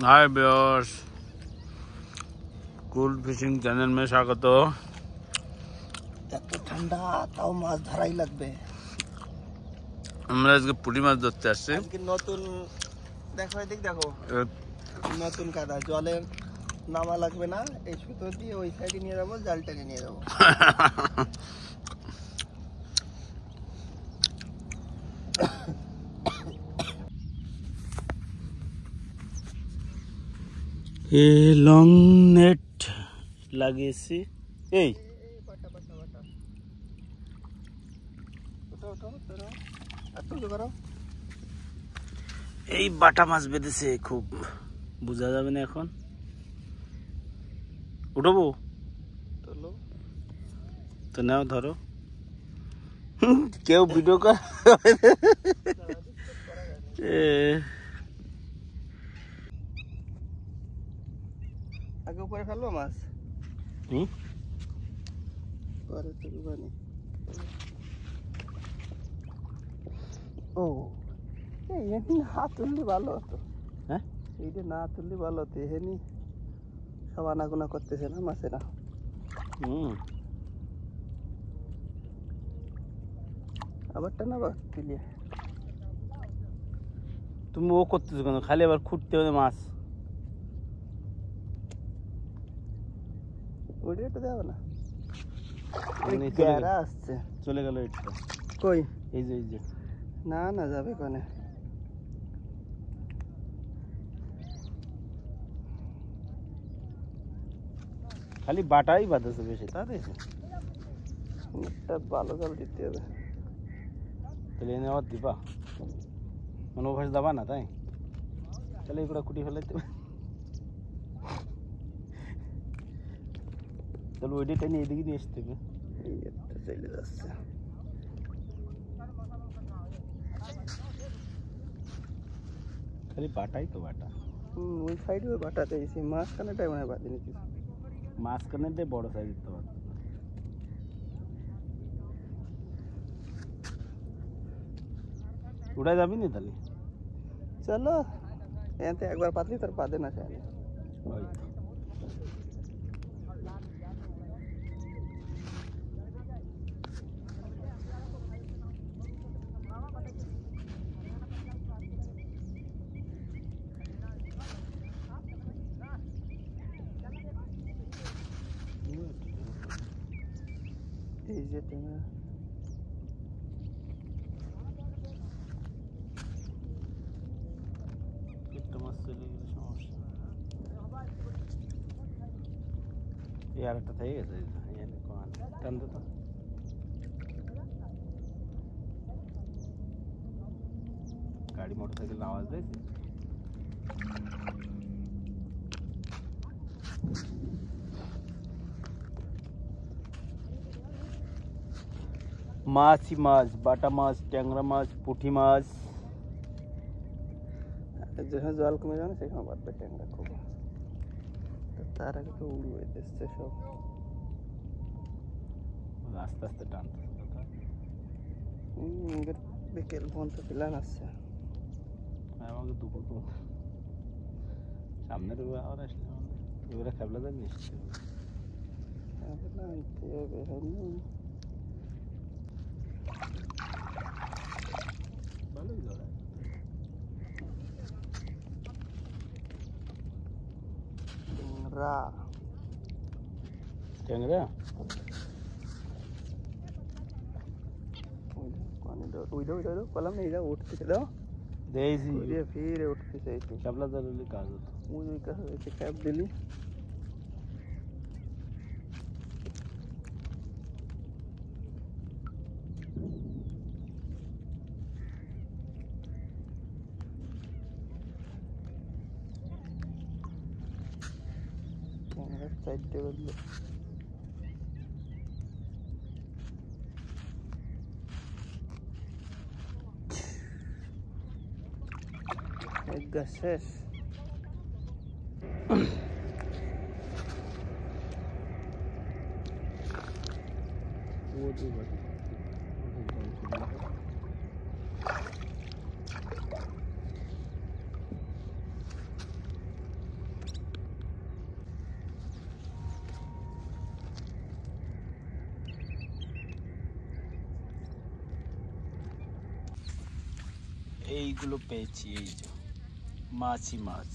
हाय viewers, cool fishing channel में स्वागत हो। এত ঠান্ডা তাও মাছ ধরাই লাগবে। আমরা আজকে পুঁটি মাছ ধরতে আসছি। আজকে নতুন দেখো, এদিক দেখো, নতুন কাদা, জলে নামা লাগবে না। এই সুতো দিয়ে ওই সাইডে নিয়ে যাবো, জালটাকে নিয়ে যাবো। এ লং নেট লাগিয়েছি। এই এই বাটা মাছ বেঁধেছে, খুব বোঝা যাবে না এখন। উঠবো তো, নাও ধরো। কেউ ভিডিও কর। আগে উপরে ফেলবো মাছ, পরে তুলবানি। ও এই না তুললে ভালো হতো। হ্যাঁ, এইটা না তুললে ভালো হতো। এহেনি সব আনাগোনা করতেছে না মাছেরা। আবারটা না বা তুলিয়ে তুমি ও করতেছো কেন? খালি আবার খুঁটতে হবে মাছ। ওইটা দেবো না, আসছে চলে গেল এটা। কই? এই যে এই যে, না না যাবে কোনে। খালি বাটাই বাঁধেছে বেশি, তাই একটা ভালো জল দিতে হবে। তাহলে এনে আবার দিবা, মানে ওভাবে যাবা না, তাই তাহলে এগুলো কুটি ফেলাইতে হবে। তাহলে ওইটা টেনে এদিকে নিয়ে আসতে হবে। এই একটা চলে যাচ্ছে। খালি বাটাই তো বাটা। ওই সাইডে ওই বাটা দিয়েছি, মাঝখানেটাই মনে হয় বাঁধিনি কিছু। মাঝখানে দিয়ে বড় সাইজ দিতে পারতো। উড়া যাবি না তাহলে? চলো, এতে একবার পাতলি তার বাদে না চাই। এই যে টেঙা মাছ চলে গেলে সমস্যা। এই আর একটা থেকে গেছে, টানতে তো। গাড়ি মোটর সাইকেল আওয়াজ দিয়েছে। মাছই মাছ, বাটা মাছ, ট্যাংরা মাছ, পুঁটি মাছ। যেখানে জল কমে যাবে সেখানে বাদবে ট্যাংরা খুব। তার আগে তো উড়ে এসছে সব। আস্তে আস্তে টানতে বিকেল পর্যন্ত প্ল্যান আসছে। আমাকে দুপুর সামনের আবার আসলে এবারে খেবলা দেন নিশ্চয় ভালোই ধরা। ট্যাংরা কলাম নেই, যা উঠতেছে দাও ফিরে উঠতেছে। খেবলা ধরলে কাজ হতো। ওই কাজ হয়েছে, ক্যাপ দিলি। চারটে বললো এক গাছ শেষ। এইগুলো পেয়েছি, এই যে মাছই মাছ।